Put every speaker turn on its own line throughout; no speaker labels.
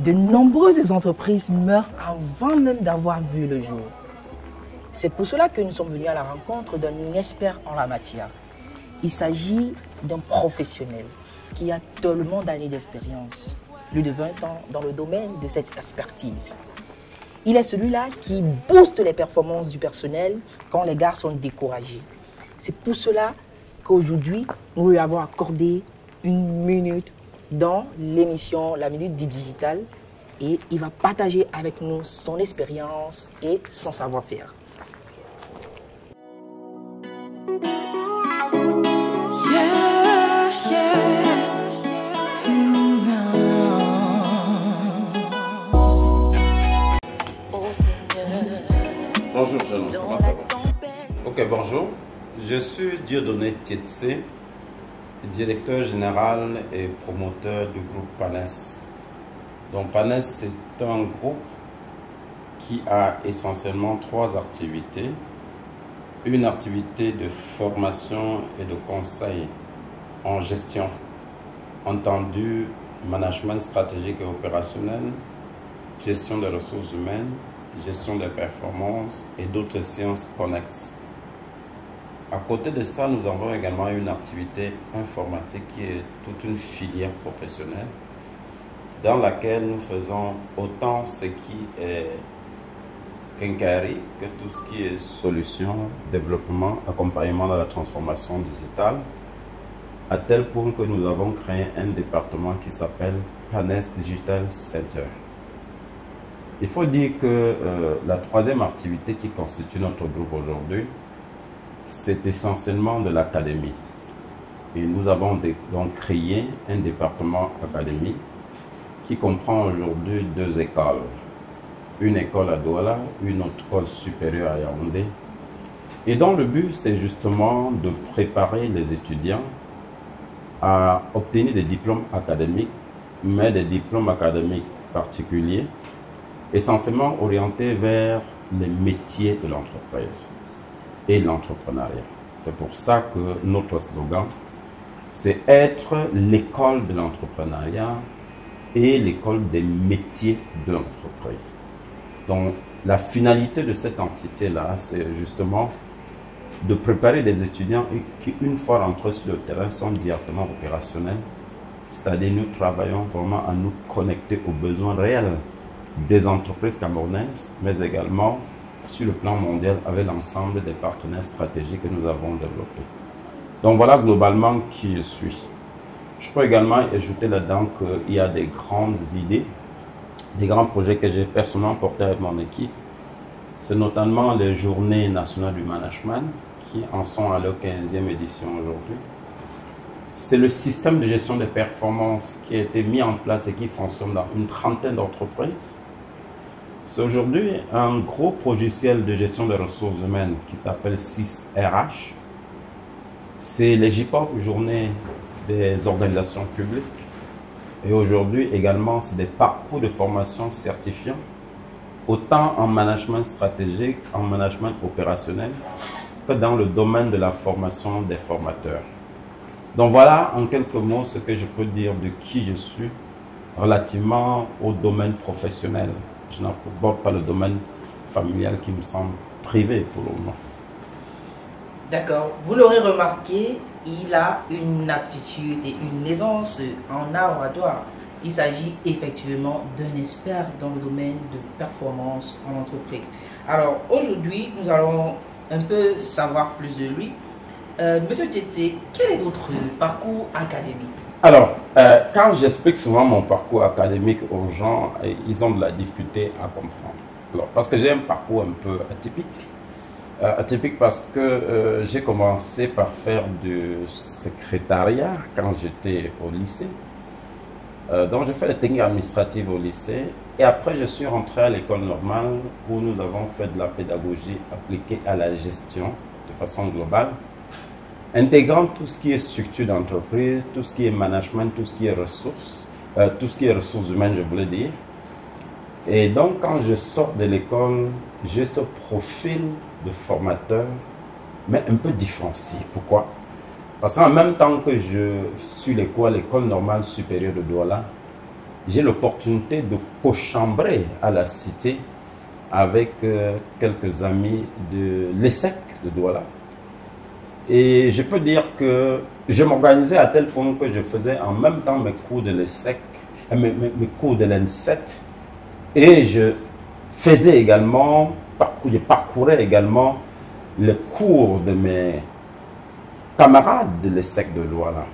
de nombreuses entreprises meurent avant même d'avoir vu le jour. C'est pour cela que nous sommes venus à la rencontre d'un expert en la matière. Il s'agit d'un professionnel qui a tellement d'années d'expérience, plus de 20 ans dans le domaine de cette expertise. Il est celui-là qui booste les performances du personnel quand les gars sont découragés. C'est pour cela qu'aujourd'hui, nous lui avons accordé une minute dans l'émission La Minute du Digital et il va partager avec nous son expérience et son savoir-faire.
Bonjour jeune, comment ça va? Ok, bonjour. Je suis Dieudonné Tietse, directeur général et promoteur du groupe PANES. Donc PANES, c'est un groupe qui a essentiellement 3 activités. Une activité de formation et de conseil en gestion, entendu management stratégique et opérationnel, gestion des ressources humaines, gestion des performances et d'autres sciences connexes. À côté de ça, nous avons également une activité informatique qui est toute une filière professionnelle dans laquelle nous faisons autant ce qui est quincaillerie que tout ce qui est solution, développement, accompagnement dans la transformation digitale, à tel point que nous avons créé un département qui s'appelle PANES Digital Center. Il faut dire que la 3e activité qui constitue notre groupe aujourd'hui, c'est essentiellement de l'académie. Et nous avons donc créé un département académie qui comprend aujourd'hui 2 écoles. Une école à Douala, une autre école supérieure à Yaoundé. Et dont le but, c'est justement de préparer les étudiants à obtenir des diplômes académiques, mais des diplômes académiques particuliers, essentiellement orientés vers les métiers de l'entreprise et l'entrepreneuriat. C'est pour ça que notre slogan, c'est être l'école de l'entrepreneuriat et l'école des métiers de l'entreprise. Donc, la finalité de cette entité-là, c'est justement de préparer des étudiants qui, une fois rentrés sur le terrain, sont directement opérationnels. C'est-à-dire, nous travaillons vraiment à nous connecter aux besoins réels des entreprises camerounaises, mais également sur le plan mondial avec l'ensemble des partenaires stratégiques que nous avons développés. Donc voilà globalement qui je suis. Je peux également ajouter là-dedans qu'il y a des grandes idées, des grands projets que j'ai personnellement portés avec mon équipe. C'est notamment les Journées nationales du management qui en sont à leur 15e édition aujourd'hui. C'est le système de gestion des performances qui a été mis en place et qui fonctionne dans une trentaine d'entreprises. C'est aujourd'hui un gros logiciel de gestion des ressources humaines qui s'appelle 6RH. C'est les JPOC, Journées des organisations publiques. Et aujourd'hui également, c'est des parcours de formation certifiants, autant en management stratégique, en management opérationnel, que dans le domaine de la formation des formateurs. Donc voilà en quelques mots ce que je peux dire de qui je suis relativement au domaine professionnel. Je n'aborde pas le domaine familial qui me semble privé pour le moment.
D'accord. Vous l'aurez remarqué, il a une aptitude et une aisance en art oratoire. Il s'agit effectivement d'un expert dans le domaine de performance en entreprise. Alors aujourd'hui, nous allons un peu savoir plus de lui. Monsieur Tietse, quel est votre parcours académique?
Alors, quand j'explique souvent mon parcours académique aux gens, ils ont de la difficulté à comprendre. Alors, parce que j'ai un parcours un peu atypique. Atypique parce que j'ai commencé par faire du secrétariat quand j'étais au lycée. Donc, j'ai fait les techniques administratives au lycée. Et après, je suis rentré à l'école normale où nous avons fait de la pédagogie appliquée à la gestion de façon globale, intégrant tout ce qui est structure d'entreprise, tout ce qui est management, tout ce qui est ressources, humaines, je voulais dire. Et donc, quand je sors de l'école, j'ai ce profil de formateur, mais un peu différencié. Pourquoi? Parce qu'en même temps que je suis l'école normale supérieure de Douala, j'ai l'opportunité de co-chambrer à la Cité avec quelques amis de l'ESSEC de Douala. Et je peux dire que je m'organisais à tel point que je faisais en même temps mes cours de l'ESSEC, mes cours de l'ENSET, et je faisais également, je parcourais également les cours de mes camarades de l'ESSEC de Douala.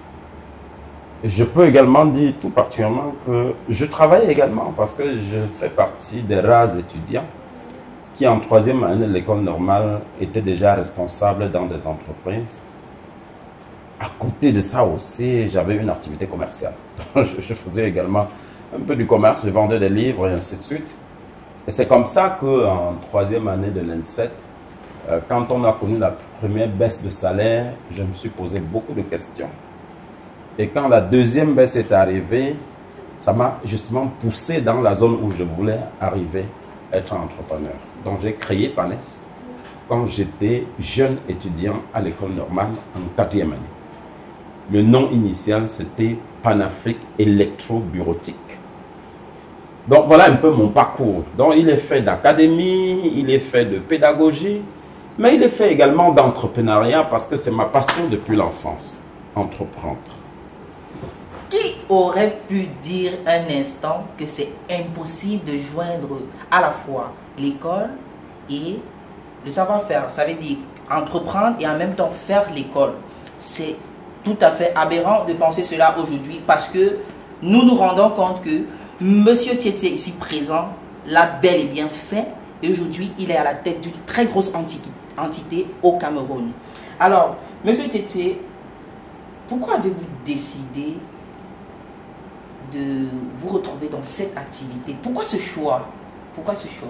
Je peux également dire tout particulièrement que je travaille également parce que je fais partie des rares étudiants qui en 3e année de l'école normale étaient déjà responsables dans des entreprises. À côté de ça aussi, j'avais une activité commerciale. Je faisais également un peu du commerce, je vendais des livres et ainsi de suite. Et c'est comme ça qu'en 3e année de l'ENSET, quand on a connu la première baisse de salaire, je me suis posé beaucoup de questions. Et quand la 2e baisse est arrivée, ça m'a justement poussé dans la zone où je voulais arriver, être entrepreneur. Donc j'ai créé PANES quand j'étais jeune étudiant à l'école normale en 4e année. Le nom initial, c'était Panafrique Électro-Bureautique. Donc voilà un peu mon parcours. Donc il est fait d'académie, il est fait de pédagogie, mais il est fait également d'entrepreneuriat parce que c'est ma passion depuis l'enfance, entreprendre.
Qui aurait pu dire un instant que c'est impossible de joindre à la fois l'école et le savoir-faire? Ça veut dire entreprendre et en même temps faire l'école. C'est tout à fait aberrant de penser cela aujourd'hui parce que nous nous rendons compte que Monsieur Tietse ici présent l'a bel et bien fait et aujourd'hui il est à la tête d'une très grosse entité au Cameroun. Alors, Monsieur Tietse, pourquoi avez-vous décidé de vous retrouver dans cette activité? Pourquoi ce choix? Pourquoi ce choix?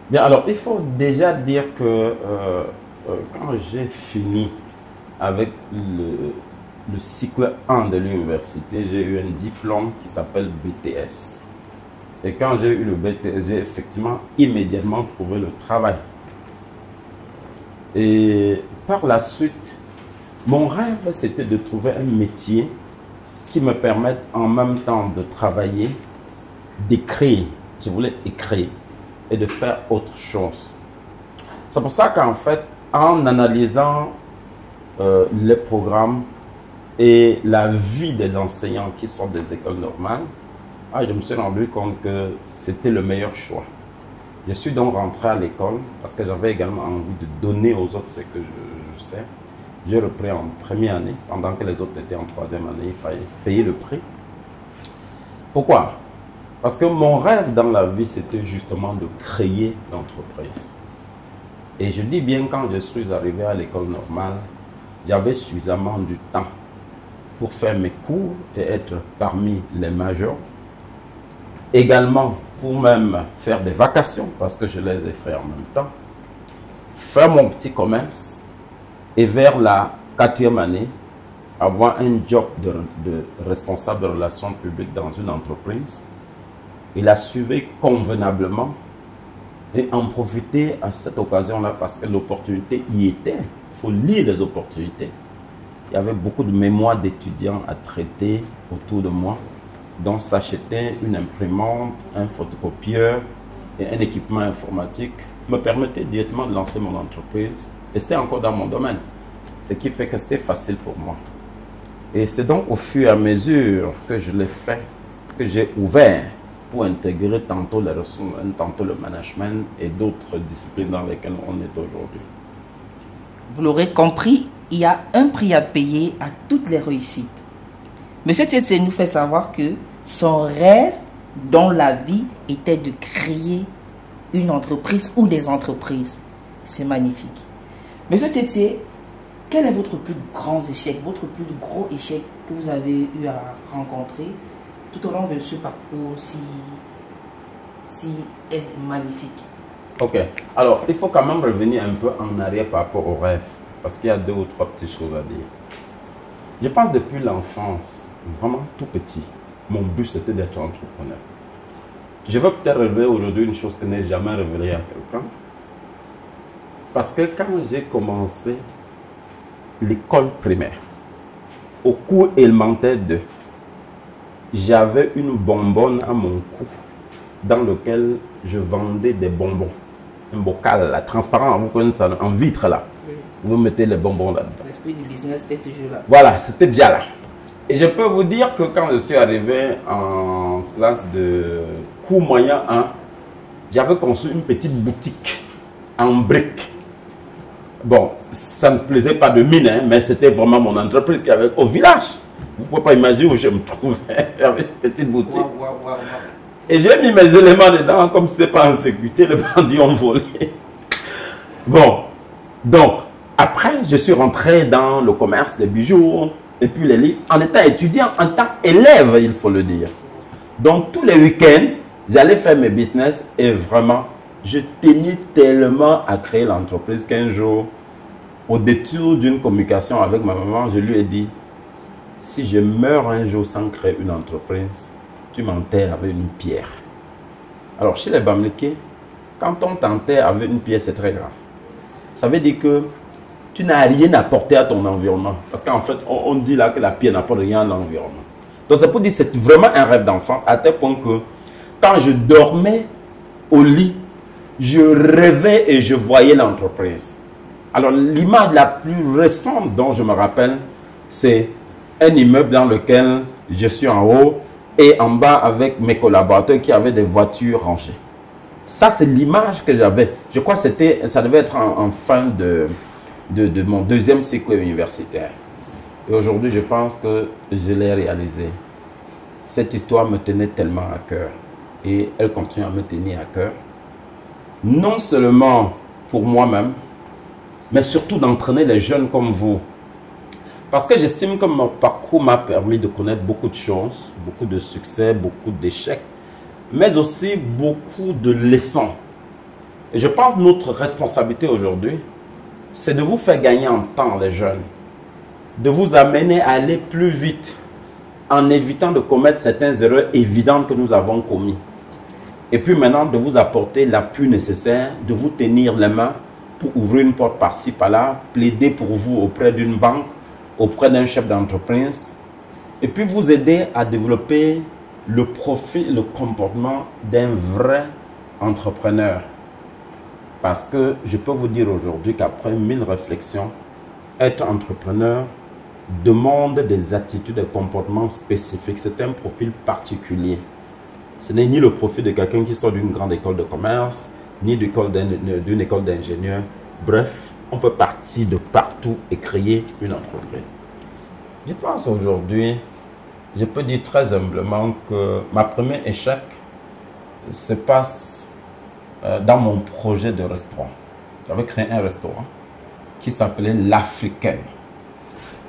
Bien, alors, il faut déjà dire que quand j'ai fini avec le cycle 1 de l'université, j'ai eu un diplôme qui s'appelle BTS. Et quand j'ai eu le BTS, j'ai effectivement immédiatement trouvé le travail. Et par la suite, mon rêve, c'était de trouver un métier qui me permettent en même temps de travailler, d'écrire. Je voulais écrire et de faire autre chose. C'est pour ça qu'en fait, en analysant les programmes et la vie des enseignants qui sont des écoles normales, je me suis rendu compte que c'était le meilleur choix. Je suis donc rentré à l'école parce que j'avais également envie de donner aux autres ce que je sais. J'ai repris en 1e année, pendant que les autres étaient en 3e année, il fallait payer le prix. Pourquoi? Parce que mon rêve dans la vie, c'était justement de créer l'entreprise. Et je dis bien, quand je suis arrivé à l'école normale, j'avais suffisamment du temps pour faire mes cours et être parmi les majors. Également, pour même faire des vacations, parce que je les ai fait en même temps. Faire mon petit commerce. Et vers la 4e année, avoir un job de responsable de relations publiques dans une entreprise et la suivre convenablement et en profiter à cette occasion-là parce que l'opportunité y était. Il faut lire les opportunités. Il y avait beaucoup de mémoires d'étudiants à traiter autour de moi, dont s'acheter une imprimante, un photocopieur et un équipement informatique me permettait directement de lancer mon entreprise. Et c'était encore dans mon domaine. Ce qui fait que c'était facile pour moi. Et c'est donc au fur et à mesure que je l'ai fait, que j'ai ouvert pour intégrer tantôt les ressources, tantôt le management et d'autres disciplines dans lesquelles on est aujourd'hui.
Vous l'aurez compris, il y a un prix à payer à toutes les réussites. Monsieur Tietse nous fait savoir que son rêve dans la vie était de créer une entreprise ou des entreprises. C'est magnifique. Monsieur Tietse, quel est votre plus grand échec, votre plus gros échec que vous avez eu à rencontrer tout au long de ce parcours si magnifique?
Ok, alors il faut quand même revenir un peu en arrière par rapport au rêve, parce qu'il y a 2 ou 3 petites choses à dire. Je pense depuis l'enfance, vraiment tout petit, mon but c'était d'être entrepreneur. Je veux peut-être révéler aujourd'hui une chose que je n'ai jamais révélée à quelqu'un. Parce que quand j'ai commencé l'école primaire, au cours élémentaire 2, j'avais une bonbonne à mon cou dans lequel je vendais des bonbons. Un bocal là, transparent, vous connaissez ça, en vitre là. Oui. Vous mettez les bonbons là-dedans.
L'esprit du business était toujours là.
Voilà, c'était déjà là. Et je peux vous dire que quand je suis arrivé en classe de cours moyen 1, j'avais conçu une petite boutique en briques. Bon, ça ne plaisait pas de mine, hein, mais c'était vraiment mon entreprise qui avait au village. Vous ne pouvez pas imaginer où je me trouvais avec une petite boutique. Wow. Et j'ai mis mes éléments dedans, comme ce n'était pas en sécurité, les bandits ont volé. Bon, donc, après, je suis rentré dans le commerce des bijoux et puis les livres, en étant étudiant, en tant qu'élève, il faut le dire. Donc, tous les week-ends, j'allais faire mes business et vraiment, je tenais tellement à créer l'entreprise qu'un jour, au détour d'une communication avec ma maman, je lui ai dit, si je meurs un jour sans créer une entreprise, tu m'enterres avec une pierre. Alors, chez les Bamileke, quand on t'enterre avec une pierre, c'est très grave. Ça veut dire que tu n'as rien apporté à ton environnement. Parce qu'en fait, on dit là que la pierre n'apporte rien à l'environnement. Donc, c'est pour dire que c'est vraiment un rêve d'enfant, à tel point que quand je dormais au lit, je rêvais et je voyais l'entreprise. Alors, l'image la plus récente dont je me rappelle, c'est un immeuble dans lequel je suis en haut et en bas avec mes collaborateurs qui avaient des voitures rangées. Ça, c'est l'image que j'avais. Je crois que ça devait être en fin de mon deuxième cycle universitaire. Et aujourd'hui, je pense que je l'ai réalisé. Cette histoire me tenait tellement à cœur et elle continue à me tenir à cœur. Non seulement pour moi-même, mais surtout d'entraîner les jeunes comme vous. Parce que j'estime que mon parcours m'a permis de connaître beaucoup de choses, beaucoup de succès, beaucoup d'échecs, mais aussi beaucoup de leçons. Et je pense que notre responsabilité aujourd'hui, c'est de vous faire gagner en temps, les jeunes. De vous amener à aller plus vite en évitant de commettre certaines erreurs évidentes que nous avons commises. Et puis maintenant, de vous apporter l'appui nécessaire, de vous tenir les mains pour ouvrir une porte par-ci, par-là, plaider pour vous auprès d'une banque, auprès d'un chef d'entreprise, et puis vous aider à développer le profil, le comportement d'un vrai entrepreneur. Parce que je peux vous dire aujourd'hui qu'après 1000 réflexions, être entrepreneur demande des attitudes et comportements spécifiques. C'est un profil particulier. Ce n'est ni le profil de quelqu'un qui sort d'une grande école de commerce, ni d'une école d'ingénieur. Bref, on peut partir de partout et créer une entreprise. Je pense aujourd'hui, je peux dire très humblement que ma premier échec se passe dans mon projet de restaurant. J'avais créé un restaurant qui s'appelait l'Africaine.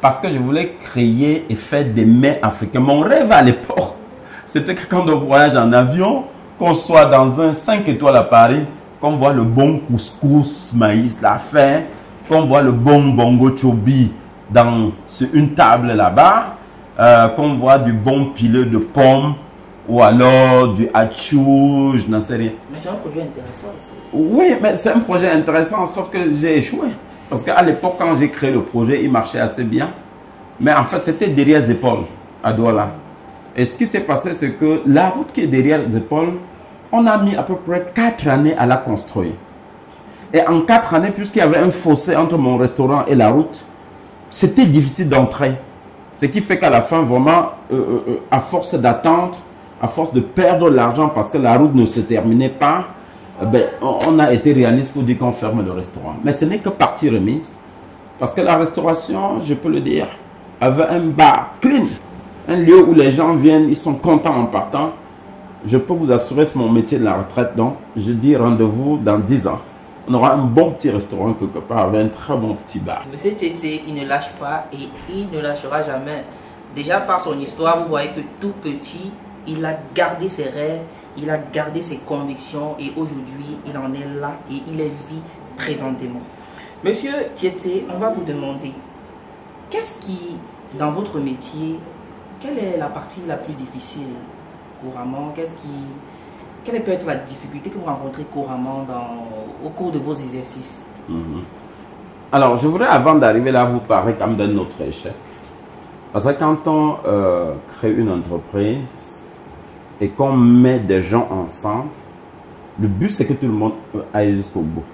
Parce que je voulais créer et faire des mets africains. Mon rêve à l'époque, c'était que quand on voyage en avion, qu'on soit dans un 5 étoiles à Paris, qu'on voit le bon couscous, maïs, la faim, qu'on voit le bon bongo chobi sur une table là-bas, qu'on voit du bon pilet de pommes ou alors du hachou, je n'en sais rien.
Mais c'est un projet intéressant aussi.
Oui, mais c'est un projet intéressant, sauf que j'ai échoué. Parce qu'à l'époque, quand j'ai créé le projet, il marchait assez bien. Mais en fait, c'était derrière les épaules, à Douala. Et ce qui s'est passé, c'est que la route qui est derrière les épaules, on a mis à peu près 4 années à la construire. Et en 4 années, puisqu'il y avait un fossé entre mon restaurant et la route, c'était difficile d'entrer. Ce qui fait qu'à la fin, vraiment, à force d'attente, à force de perdre l'argent parce que la route ne se terminait pas, on a été réaliste pour dire qu'on ferme le restaurant. Mais ce n'est que partie remise. Parce que la restauration, je peux le dire, avait un bar clean. Un lieu où les gens viennent, ils sont contents en partant. Je peux vous assurer, c'est mon métier de la retraite. Donc, je dis rendez-vous dans 10 ans. On aura un bon petit restaurant quelque part avec un très bon petit bar.
Monsieur Tsetse, il ne lâche pas et il ne lâchera jamais. Déjà par son histoire, vous voyez que tout petit, il a gardé ses rêves, il a gardé ses convictions et aujourd'hui, il en est là et il les vit présentement. Monsieur Tsetse, on va vous demander, qu'est-ce qui, dans votre métier, quelle est la partie la plus difficile couramment? Quelle peut être la difficulté que vous rencontrez couramment au cours de vos exercices?
Alors, je voudrais, avant d'arriver là, vous parler comme d'un autre échec. Parce que quand on crée une entreprise et qu'on met des gens ensemble, le but c'est que tout le monde aille jusqu'au bout.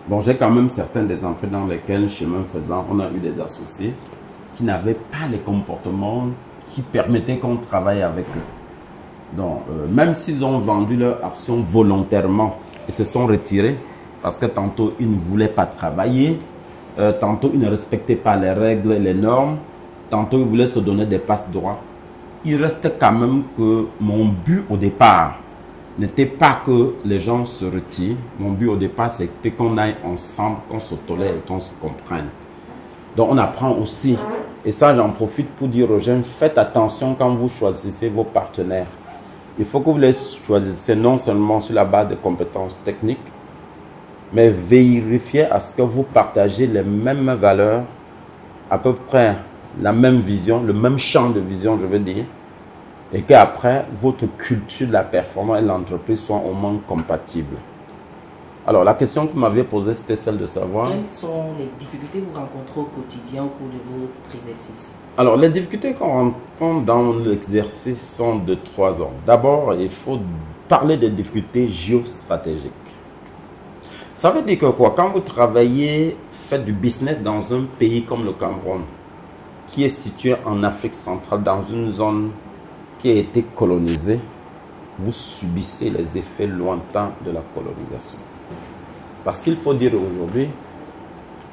Bon, j'ai quand même certains des entreprises dans lesquelles, chemin faisant, on a eu des associés qui n'avaient pas les comportements qui permettaient qu'on travaille avec eux. Donc, même s'ils ont vendu leur action volontairement et se sont retirés, parce que tantôt ils ne voulaient pas travailler, tantôt ils ne respectaient pas les règles et les normes, tantôt ils voulaient se donner des passes droits. Il restait quand même que mon but au départ n'était pas que les gens se retirent. Mon but au départ, c'était qu'on aille ensemble, qu'on se tolère et qu'on se comprenne. Donc on apprend aussi, et ça j'en profite pour dire aux jeunes, faites attention quand vous choisissez vos partenaires. Il faut que vous les choisissez non seulement sur la base de compétences techniques, mais vérifiez à ce que vous partagez les mêmes valeurs, à peu près la même vision, le même champ de vision, je veux dire, et qu'après, votre culture de la performance et l'entreprise soient au moins compatibles. Alors, la question que vous m'aviez posée, c'était celle de savoir...
Quelles sont les difficultés que vous rencontrez au quotidien au cours de votre exercice?
Alors, les difficultés qu'on rencontre dans l'exercice sont de 3 ordres. D'abord, il faut parler des difficultés géostratégiques. Ça veut dire que quoi? Quand vous travaillez, faites du business dans un pays comme le Cameroun, qui est situé en Afrique centrale, dans une zone qui a été colonisée, vous subissez les effets lointains de la colonisation. Parce qu'il faut dire aujourd'hui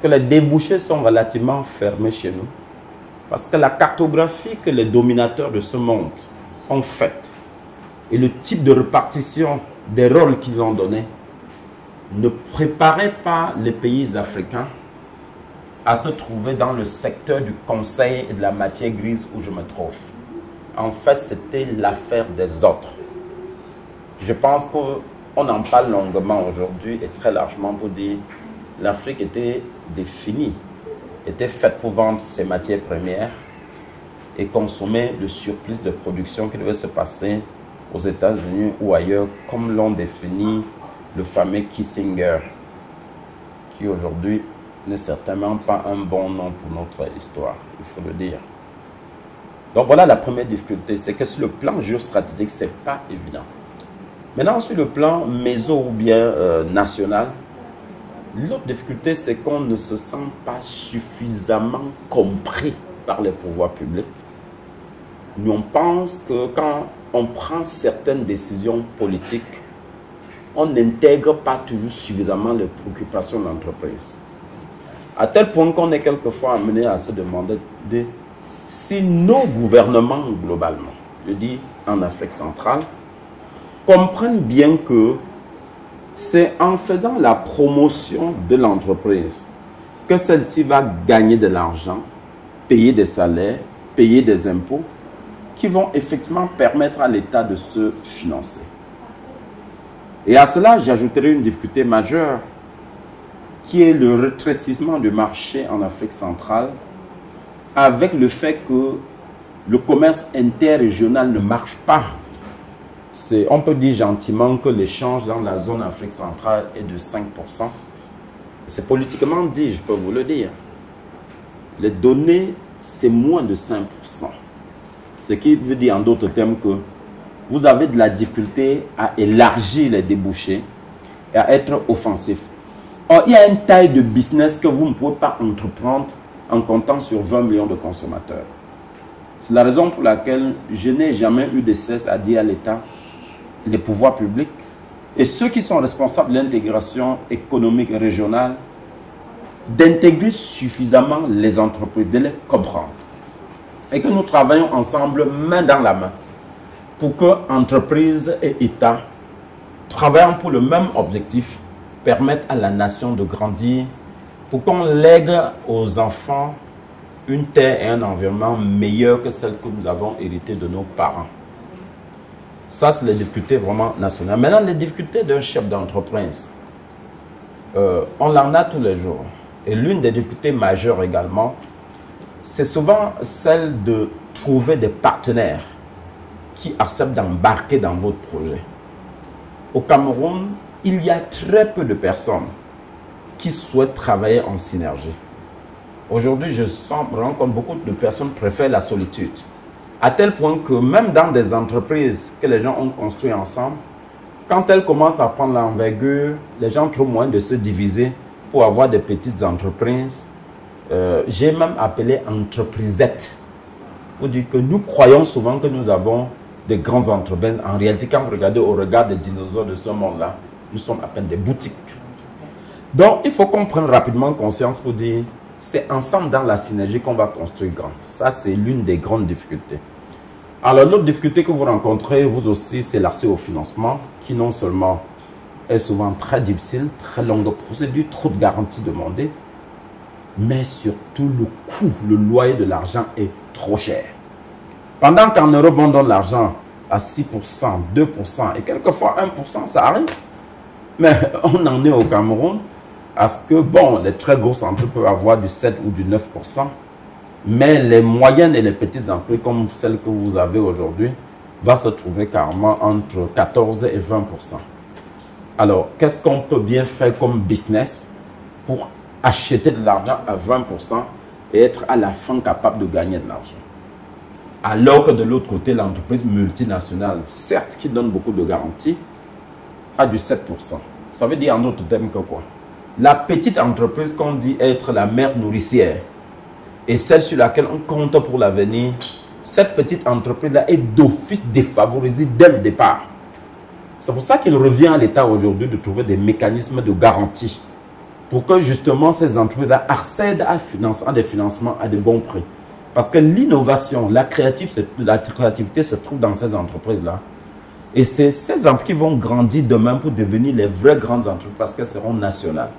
que les débouchés sont relativement fermés chez nous. Parce que la cartographie que les dominateurs de ce monde ont faite et le type de répartition des rôles qu'ils ont donnés ne préparait pas les pays africains à se trouver dans le secteur du conseil et de la matière grise où je me trouve. En fait, c'était l'affaire des autres. Je pense qu'on en parle longuement aujourd'hui et très largement pour dire que l'Afrique était définie, était faite pour vendre ses matières premières et consommer le surplus de production qui devait se passer aux États-Unis ou ailleurs, comme l'ont défini le fameux Kissinger, qui aujourd'hui n'est certainement pas un bon nom pour notre histoire, il faut le dire. Donc voilà la première difficulté, c'est que sur le plan géostratégique, ce n'est pas évident. Maintenant, sur le plan méso ou bien national, l'autre difficulté, c'est qu'on ne se sent pas suffisamment compris par les pouvoirs publics. Nous, on pense que quand on prend certaines décisions politiques, on n'intègre pas toujours suffisamment les préoccupations de l'entreprise. À tel point qu'on est quelquefois amené à se demander si nos gouvernements globalement, je dis en Afrique centrale, comprennent bien que c'est en faisant la promotion de l'entreprise que celle-ci va gagner de l'argent, payer des salaires, payer des impôts, qui vont effectivement permettre à l'État de se financer. Et à cela, j'ajouterai une difficulté majeure, qui est le rétrécissement du marché en Afrique centrale, avec le fait que le commerce interrégional ne marche pas. On peut dire gentiment que l'échange dans la zone Afrique centrale est de 5%. C'est politiquement dit, je peux vous le dire. Les données, c'est moins de 5%. Ce qui veut dire en d'autres termes que vous avez de la difficulté à élargir les débouchés et à être offensif. Or, il y a une taille de business que vous ne pouvez pas entreprendre en comptant sur 20 millions de consommateurs. C'est la raison pour laquelle je n'ai jamais eu de cesse à dire à l'État, les pouvoirs publics et ceux qui sont responsables de l'intégration économique régionale, d'intégrer suffisamment les entreprises, de les comprendre. Et que nous travaillons ensemble main dans la main pour que entreprises et États, travaillant pour le même objectif, permettent à la nation de grandir pour qu'on lègue aux enfants une terre et un environnement meilleur que celle que nous avons hérité de nos parents. Ça, c'est les difficultés vraiment nationales. Maintenant, les difficultés d'un chef d'entreprise, on en a tous les jours. Et l'une des difficultés majeures également, c'est souvent celle de trouver des partenaires qui acceptent d'embarquer dans votre projet. Au Cameroun, il y a très peu de personnes qui souhaitent travailler en synergie. Aujourd'hui, je me rends compte que beaucoup de personnes préfèrent la solitude. À tel point que même dans des entreprises que les gens ont construites ensemble, quand elles commencent à prendre l'envergure, les gens trouvent moyen de se diviser pour avoir des petites entreprises. J'ai même appelé entreprisettes. Pour dire que nous croyons souvent que nous avons de grandes entreprises. En réalité, quand vous regardez au regard des dinosaures de ce monde-là, nous sommes à peine des boutiques. Donc, il faut qu'on prenne rapidement conscience pour dire, c'est ensemble dans la synergie qu'on va construire grand. Ça, c'est l'une des grandes difficultés. Alors, l'autre difficulté que vous rencontrez, vous aussi, c'est l'accès au financement, qui non seulement est souvent très difficile, très longue procédure, trop de garanties demandées, mais surtout le coût, le loyer de l'argent est trop cher. Pendant qu'en Europe, on donne l'argent à 6%, 2% et quelquefois 1%, ça arrive. Mais on en est au Cameroun à ce que, bon, les très grosses entreprises peuvent avoir du 7 ou du 9%, mais les moyennes et les petites entreprises, comme celles que vous avez aujourd'hui, vont se trouver carrément entre 14 et 20%. Alors, qu'est-ce qu'on peut bien faire comme business pour acheter de l'argent à 20% et être à la fin capable de gagner de l'argent? Alors que de l'autre côté, l'entreprise multinationale, certes qui donne beaucoup de garanties, a du 7%. Ça veut dire en d'autres termes que quoi? La petite entreprise qu'on dit être la mère nourricière et celle sur laquelle on compte pour l'avenir, cette petite entreprise-là est d'office défavorisée dès le départ. C'est pour ça qu'il revient à l'État aujourd'hui de trouver des mécanismes de garantie pour que justement ces entreprises-là accèdent à des financements à de bons prix. Parce que l'innovation, la créativité se trouve dans ces entreprises-là. Et c'est ces entreprises qui vont grandir demain pour devenir les vraies grandes entreprises parce qu'elles seront nationales.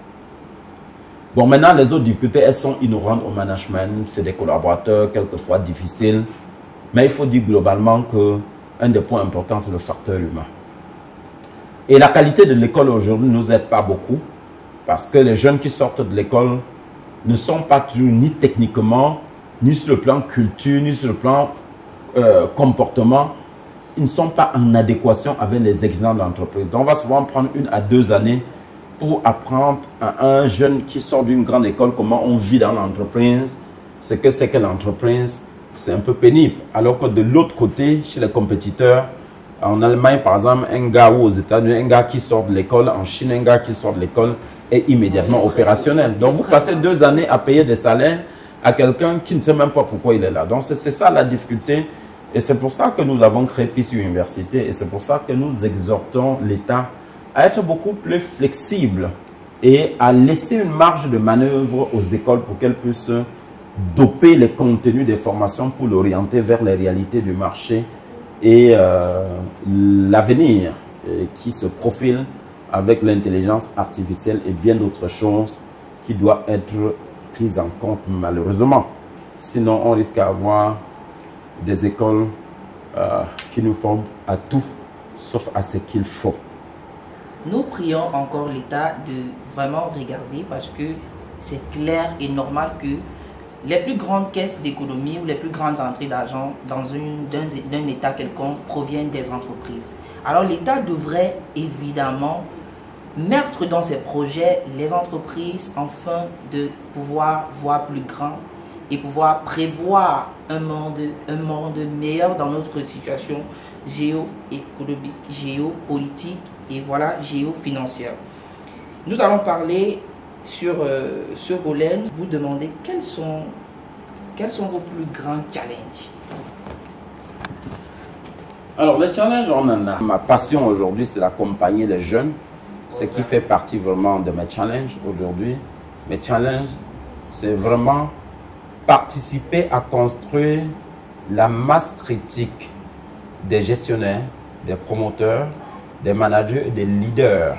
Bon, maintenant, les autres difficultés, elles sont inhérentes au management. C'est des collaborateurs, quelquefois difficiles. Mais il faut dire globalement qu'un des points importants, c'est le facteur humain. Et la qualité de l'école aujourd'hui ne nous aide pas beaucoup parce que les jeunes qui sortent de l'école ne sont pas toujours ni techniquement, ni sur le plan culture, ni sur le plan comportement. Ils ne sont pas en adéquation avec les exigences de l'entreprise. Donc, on va souvent prendre 1 à 2 années pour apprendre à un jeune qui sort d'une grande école comment on vit dans l'entreprise, ce que c'est que l'entreprise. C'est un peu pénible. Alors que de l'autre côté, chez les compétiteurs, en Allemagne, par exemple, un gars ou aux États-Unis, un gars qui sort de l'école, en Chine, un gars qui sort de l'école est immédiatement opérationnel. Donc, vous passez 2 années à payer des salaires à quelqu'un qui ne sait même pas pourquoi il est là. Donc, c'est ça la difficulté. Et c'est pour ça que nous avons créé Peace Université. Et c'est pour ça que nous exhortons l'État à être beaucoup plus flexible et à laisser une marge de manœuvre aux écoles pour qu'elles puissent doper les contenus des formations pour l'orienter vers les réalités du marché et l'avenir qui se profile avec l'intelligence artificielle et bien d'autres choses qui doivent être prises en compte malheureusement. Sinon, on risque d'avoir des écoles qui nous forment à tout sauf à ce qu'il faut.
Nous prions encore l'État de vraiment regarder parce que c'est clair et normal que les plus grandes caisses d'économie ou les plus grandes entrées d'argent d'un État quelconque proviennent des entreprises. Alors l'État devrait évidemment mettre dans ses projets les entreprises afin de pouvoir voir plus grand et pouvoir prévoir un monde meilleur dans notre situation géoéconomique, géopolitique et voilà, géofinancière. Nous allons parler sur ce volet. Vous demandez quels sont vos plus grands challenges.
Alors, les challenges, on en a. Ma passion aujourd'hui, c'est d'accompagner les jeunes. Ce qui fait partie vraiment de mes challenges aujourd'hui. Mes challenges, c'est vraiment participer à construire la masse critique des gestionnaires, des promoteurs, des managers et des leaders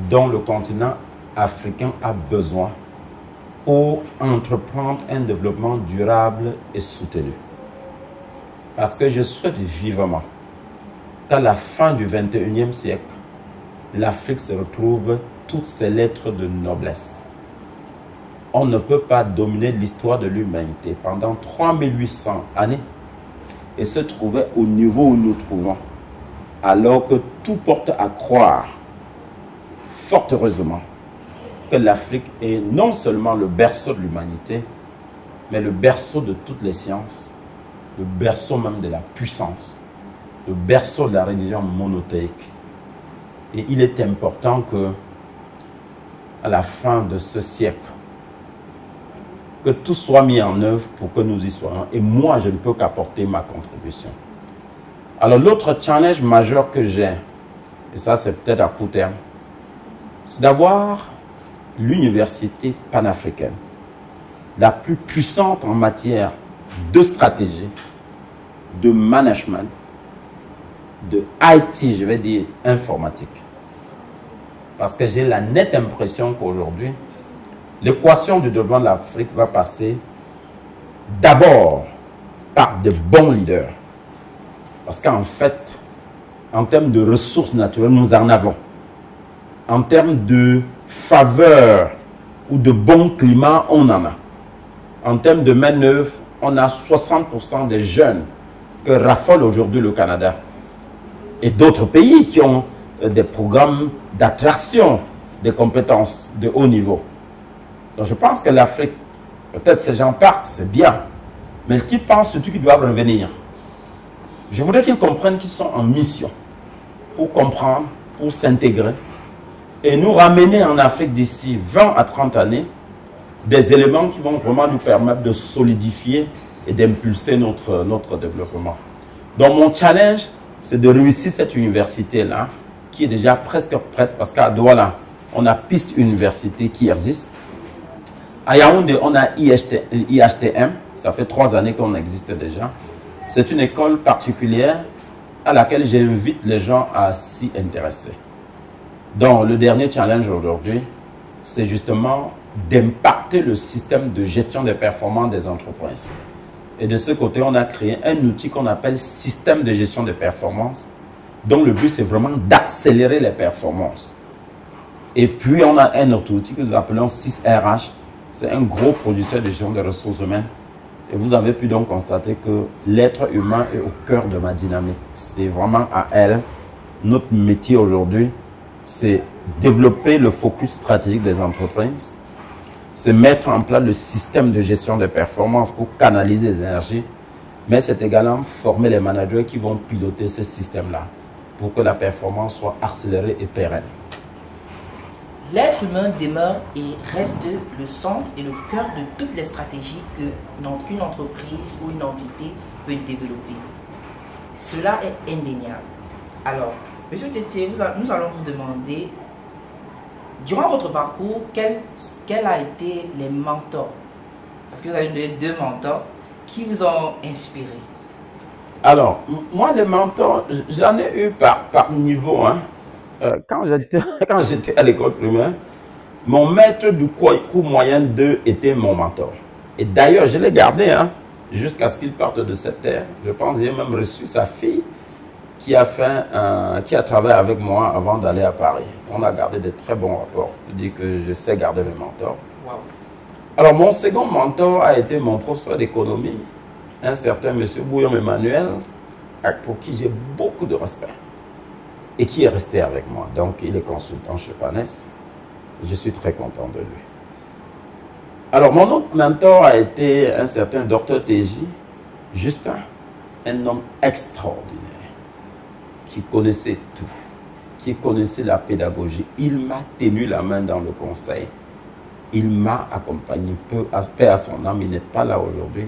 dont le continent africain a besoin pour entreprendre un développement durable et soutenu. Parce que je souhaite vivement qu'à la fin du 21e siècle, l'Afrique se retrouve toutes ses lettres de noblesse. On ne peut pas dominer l'histoire de l'humanité pendant 3800 années et se trouver au niveau où nous trouvons, alors que tout porte à croire, fort heureusement, que l'Afrique est non seulement le berceau de l'humanité, mais le berceau de toutes les sciences, le berceau même de la puissance, le berceau de la religion monothéique. Et il est important que, à la fin de ce siècle, que tout soit mis en œuvre pour que nous y soyons. Et moi, je ne peux qu'apporter ma contribution. Alors, l'autre challenge majeur que j'ai, et ça c'est peut-être à court terme, c'est d'avoir l'université panafricaine, la plus puissante en matière de stratégie, de management, de IT, je vais dire informatique. Parce que j'ai la nette impression qu'aujourd'hui, l'équation du développement de l'Afrique va passer d'abord par de bons leaders. Parce qu'en fait, en termes de ressources naturelles, nous en avons. En termes de faveur ou de bon climat, on en a. En termes de main-d'œuvre, on a 60% des jeunes que raffole aujourd'hui le Canada. Et d'autres pays qui ont des programmes d'attraction des compétences de haut niveau. Donc je pense que l'Afrique, peut-être ces gens partent, c'est bien, mais qu'ils pensent surtout qu'ils doivent revenir. Je voudrais qu'ils comprennent qu'ils sont en mission pour comprendre, pour s'intégrer et nous ramener en Afrique d'ici 20 à 30 années des éléments qui vont vraiment nous permettre de solidifier et d'impulser notre développement. Donc mon challenge, c'est de réussir cette université-là qui est déjà presque prête parce qu'à Douala, on a piste université qui existe. À Yaoundé, on a IHTM, ça fait 3 années qu'on existe déjà. C'est une école particulière à laquelle j'invite les gens à s'y intéresser. Donc, le dernier challenge aujourd'hui, c'est justement d'impacter le système de gestion des performances des entreprises. Et de ce côté, on a créé un outil qu'on appelle système de gestion des performances, dont le but, c'est vraiment d'accélérer les performances. Et puis, on a un autre outil que nous appelons 6RH. C'est un gros producteur de gestion des ressources humaines. Et vous avez pu donc constater que l'être humain est au cœur de ma dynamique. C'est vraiment à elle. Notre métier aujourd'hui, c'est développer le focus stratégique des entreprises. C'est mettre en place le système de gestion des performances pour canaliser les énergies. Mais c'est également former les managers qui vont piloter ce système-là pour que la performance soit accélérée et pérenne.
L'être humain demeure et reste le centre et le cœur de toutes les stratégies qu'une entreprise ou une entité peut développer. Cela est indéniable. Alors, Monsieur Tétié, nous allons vous demander, durant votre parcours, quels a été les mentors, parce que vous avez donné 2 mentors, qui vous ont inspiré?
Alors, moi, les mentors, j'en ai eu par niveau, hein. Quand j'étais à l'école primaire, mon maître du cours moyen 2 était mon mentor. Et d'ailleurs, je l'ai gardé jusqu'à ce qu'il parte de cette terre. Je pense que j'ai même reçu sa fille qui a travaillé avec moi avant d'aller à Paris. On a gardé de très bons rapports. Je dis que je sais garder mes mentors. Wow. Alors, mon second mentor a été mon professeur d'économie, un certain monsieur Bouillon Emmanuel, pour qui j'ai beaucoup de respect. Et qui est resté avec moi. Donc, il est consultant chez Panes. Je suis très content de lui. Alors, mon autre mentor a été un certain docteur TJ, Justin, un homme extraordinaire, qui connaissait tout, qui connaissait la pédagogie. Il m'a tenu la main dans le conseil. Il m'a accompagné, paix à son âme. Il n'est pas là aujourd'hui.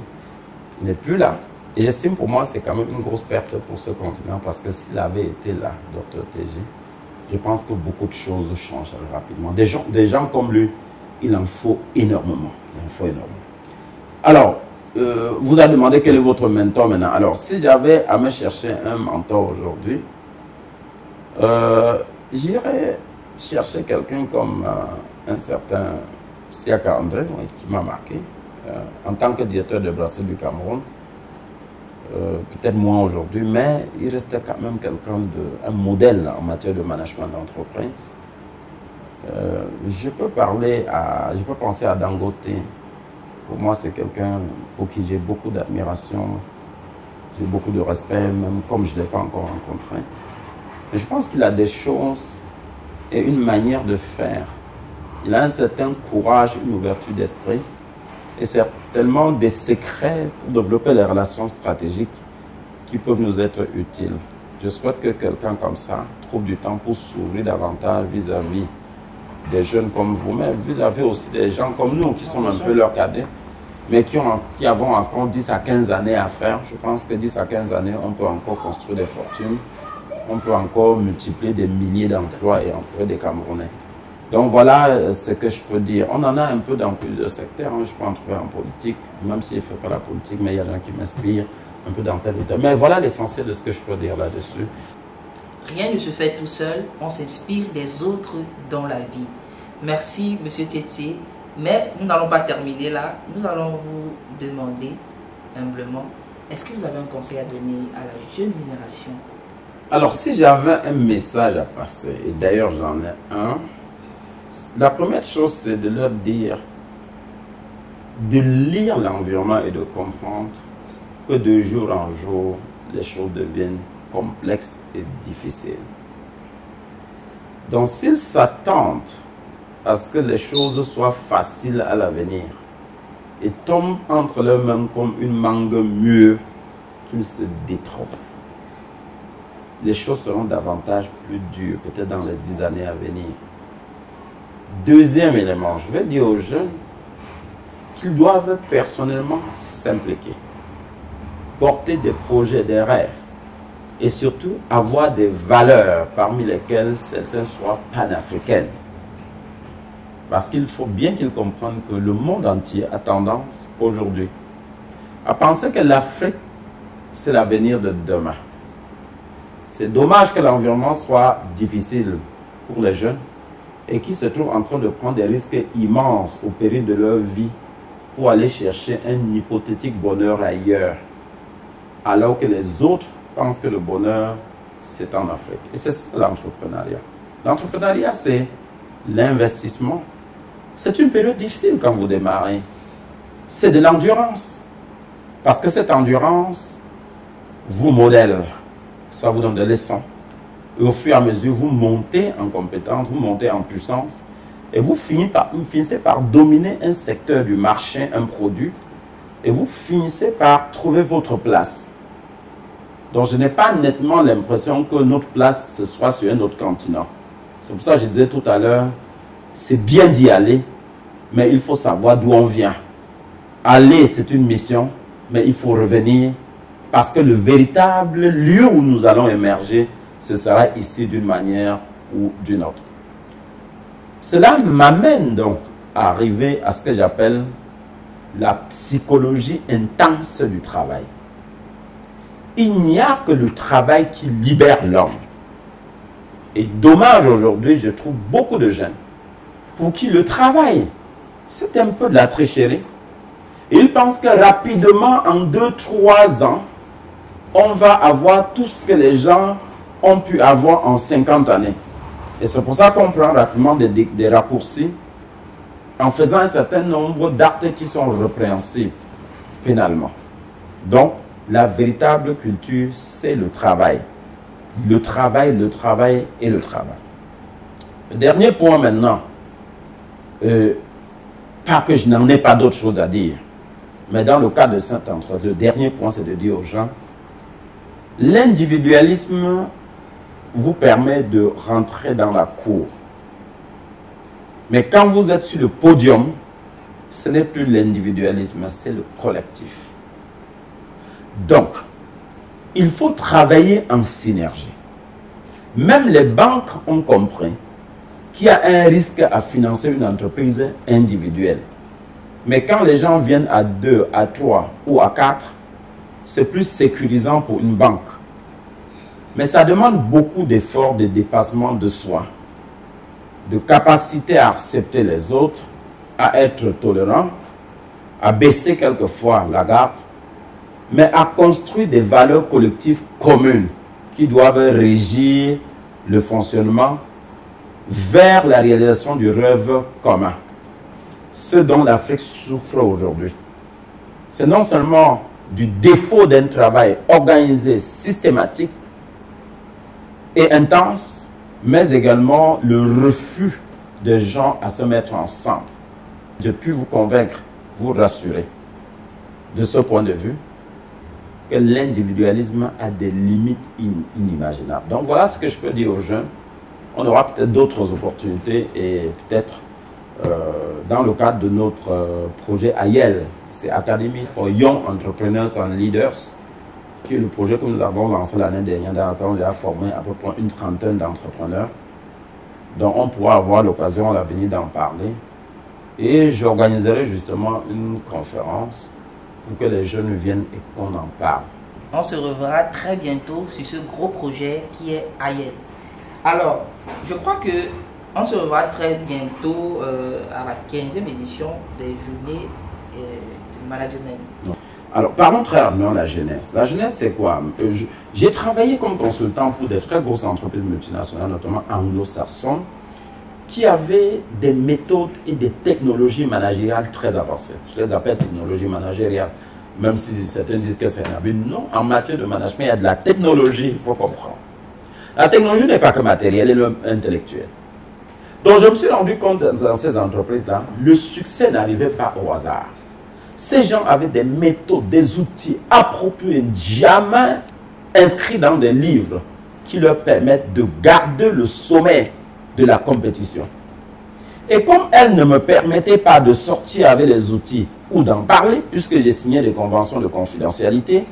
Il n'est plus là. Et j'estime pour moi c'est quand même une grosse perte pour ce continent parce que s'il avait été là, Dr TJ, je pense que beaucoup de choses changent rapidement. Des gens comme lui, il en faut énormément. Il en faut énormément. Alors, vous avez demandé quel est votre mentor maintenant. Alors, si j'avais à me chercher un mentor aujourd'hui, j'irais chercher quelqu'un comme un certain Siaka André, qui m'a marqué, en tant que directeur de Brasserie du Cameroun. Peut-être moins aujourd'hui, mais il restait quand même un modèle en matière de management d'entreprise. Je peux penser à Dangote. Pour moi, c'est quelqu'un pour qui j'ai beaucoup d'admiration, j'ai beaucoup de respect, même comme je ne l'ai pas encore rencontré. Et je pense qu'il a des choses et une manière de faire il a un certain courage, une ouverture d'esprit et certainement des secrets pour développer les relations stratégiques qui peuvent nous être utiles. Je souhaite que quelqu'un comme ça trouve du temps pour s'ouvrir davantage vis-à-vis des jeunes comme vous, mais vis-à-vis aussi des gens comme nous qui sont un peu leurs cadets, mais qui avons encore 10 à 15 années à faire. Je pense que 10 à 15 années, on peut encore construire des fortunes, on peut encore multiplier des milliers d'emplois et employer des Camerounais. Donc voilà ce que je peux dire. On en a un peu dans plusieurs secteurs. Je peux en trouver en politique, même s'il ne fait pas la politique, mais il y a des gens qui m'inspirent un peu dans tel et tel. Mais voilà l'essentiel de ce que je peux dire là-dessus.
Rien ne se fait tout seul, on s'inspire des autres dans la vie. Merci, Monsieur Tetse. Mais nous n'allons pas terminer là. Nous allons vous demander humblement, est-ce que vous avez un conseil à donner à la jeune génération?
Alors, si j'avais un message à passer, et d'ailleurs j'en ai un, la première chose, c'est de leur dire de lire l'environnement et de comprendre que de jour en jour, les choses deviennent complexes et difficiles. Donc, s'ils s'attendent à ce que les choses soient faciles à l'avenir et tombent entre leurs mains comme une mangue mûre, qu'ils se détrompent. Les choses seront davantage plus dures, peut-être dans les 10 années à venir. Deuxième élément, je vais dire aux jeunes qu'ils doivent personnellement s'impliquer, porter des projets, des rêves et surtout avoir des valeurs parmi lesquelles certaines soient panafricaines. Parce qu'il faut bien qu'ils comprennent que le monde entier a tendance aujourd'hui à penser que l'Afrique, c'est l'avenir de demain. C'est dommage que l'environnement soit difficile pour les jeunes et qu'ils se trouvent en train de prendre des risques immenses au péril de leur vie pour aller chercher un hypothétique bonheur ailleurs, alors que les autres pensent que le bonheur, c'est en Afrique. Et c'est l'entrepreneuriat. L'entrepreneuriat, c'est l'investissement. C'est une période difficile quand vous démarrez. C'est de l'endurance. Parce que cette endurance vous modèle. Ça vous donne des leçons. Et au fur et à mesure, vous montez en compétence, vous montez en puissance. Et vous finissez par dominer un secteur du marché, un produit. Et vous finissez par trouver votre place. Donc je n'ai pas nettement l'impression que notre place ce soit sur un autre continent. C'est pour ça que je disais tout à l'heure, c'est bien d'y aller, mais il faut savoir d'où on vient. Aller, c'est une mission, mais il faut revenir parce que le véritable lieu où nous allons émerger, ce sera ici d'une manière ou d'une autre. Cela m'amène donc à arriver à ce que j'appelle la psychologie intense du travail. Il n'y a que le travail qui libère l'homme. Et dommage aujourd'hui, je trouve beaucoup de jeunes pour qui le travail, c'est un peu de la tricherie. Ils pensent que rapidement, en 2-3 ans, on va avoir tout ce que les gens ont pu avoir en 50 années. Et c'est pour ça qu'on prend rapidement des raccourcis en faisant un certain nombre d'actes qui sont répréhensibles pénalement. Donc, la véritable culture, c'est le travail. Le travail, le travail et le travail. Le dernier point maintenant, pas que je n'en ai pas d'autre chose à dire, mais dans le cas de Saint-Antoine, le dernier point, c'est de dire aux gens, l'individualisme vous permet de rentrer dans la cour. Mais quand vous êtes sur le podium, ce n'est plus l'individualisme, c'est le collectif. Donc, il faut travailler en synergie. Même les banques ont compris qu'il y a un risque à financer une entreprise individuelle. Mais quand les gens viennent à 2, à 3 ou à 4, c'est plus sécurisant pour une banque. Mais ça demande beaucoup d'efforts, de dépassement de soi, de capacité à accepter les autres, à être tolérant, à baisser quelquefois la garde, mais à construire des valeurs collectives communes qui doivent régir le fonctionnement vers la réalisation du rêve commun. Ce dont l'Afrique souffre aujourd'hui, c'est non seulement du défaut d'un travail organisé, systématique et intense, mais également le refus des gens à se mettre ensemble. Je puis vous convaincre, vous rassurer, de ce point de vue, que l'individualisme a des limites inimaginables. Donc voilà ce que je peux dire aux jeunes. On aura peut-être d'autres opportunités et peut-être dans le cadre de notre projet AYEL, c'est Academy for Young Entrepreneurs and Leaders, qui est le projet que nous avons lancé l'année dernière. Dans lequel on a formé à peu près une trentaine d'entrepreneurs. Donc on pourra avoir l'occasion à l'avenir d'en parler. Et j'organiserai justement une conférence pour que les jeunes viennent et qu'on en parle.
On se reverra très bientôt sur ce gros projet qui est AYEL. Alors, je crois que on se reverra très bientôt à la 15e édition des journées du management.
Alors, parlons très rapidement de la jeunesse. La jeunesse, c'est quoi? J'ai travaillé comme consultant pour des très grosses entreprises multinationales, notamment anglo-saxonnes, qui avaient des méthodes et des technologies managériales très avancées. Je les appelle technologies managériales, même si certains disent que c'est un abus. Non, en matière de management, il y a de la technologie, il faut comprendre. La technologie n'est pas que matérielle, elle est intellectuelle. Donc, je me suis rendu compte dans ces entreprises-là, le succès n'arrivait pas au hasard. Ces gens avaient des méthodes, des outils appropriés, jamais inscrits dans des livres qui leur permettent de garder le sommet de la compétition. Et comme elles ne me permettaient pas de sortir avec les outils ou d'en parler, puisque j'ai signé des conventions de confidentialité,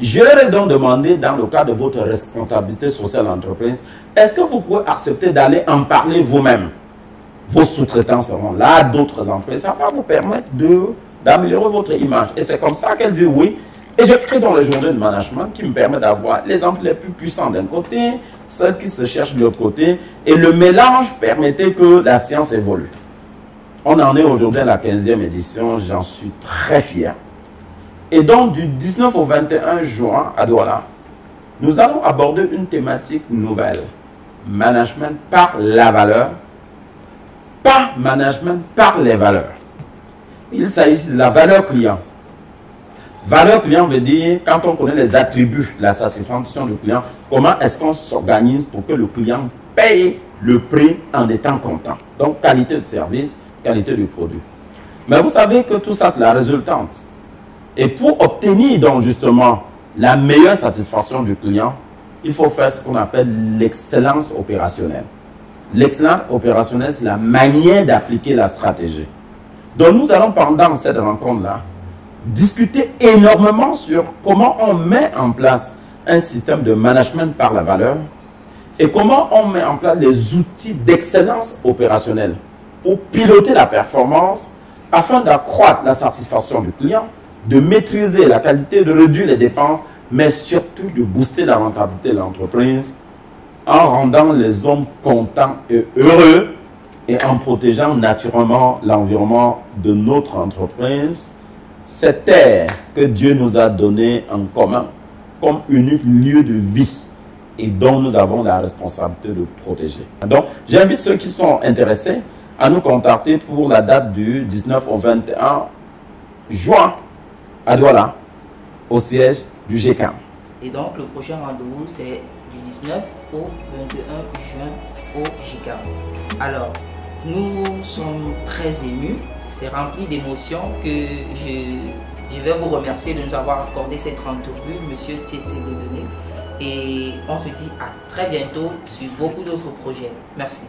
je leur ai donc demandé, dans le cadre de votre responsabilité sociale d'entreprise, est-ce que vous pouvez accepter d'aller en parler vous-même? Vos sous-traitants seront là, d'autres entreprises, ça va vous permettre d'améliorer votre image. Et c'est comme ça qu'elle dit oui. Et je crée dans les journées de management qui me permet d'avoir les exemples les plus puissants d'un côté, celles qui se cherchent de l'autre côté. Et le mélange permettait que la science évolue. On en est aujourd'hui à la 15e édition, j'en suis très fier. Et donc du 19 au 21 juin à Douala, nous allons aborder une thématique nouvelle. Management par la valeur, pas management par les valeurs. Il s'agit de la valeur client. Valeur client veut dire, quand on connaît les attributs de la satisfaction du client, comment est-ce qu'on s'organise pour que le client paye le prix en étant content. Donc, qualité de service, qualité du produit. Mais vous savez que tout ça, c'est la résultante. Et pour obtenir donc justement la meilleure satisfaction du client, il faut faire ce qu'on appelle l'excellence opérationnelle. L'excellence opérationnelle, c'est la manière d'appliquer la stratégie. Donc nous allons pendant cette rencontre-là discuter énormément sur comment on met en place un système de management par la valeur et comment on met en place les outils d'excellence opérationnelle pour piloter la performance afin d'accroître la satisfaction du client, de maîtriser la qualité, de réduire les dépenses, mais surtout de booster la rentabilité de l'entreprise en rendant les hommes contents et heureux et en protégeant naturellement l'environnement de notre entreprise, cette terre que Dieu nous a donnée en commun comme unique lieu de vie et dont nous avons la responsabilité de protéger. Donc, j'invite ceux qui sont intéressés à nous contacter pour la date du 19 au 21 juin à Douala, au siège du GCAM.
Et donc, le prochain rendez-vous, c'est du 19 au 21 juin au GCAM. Alors, nous sommes très émus, c'est rempli d'émotions que je vais vous remercier de nous avoir accordé cette entrevue, Monsieur Tietse Dieudonné. Et on se dit à très bientôt sur beaucoup d'autres projets. Merci.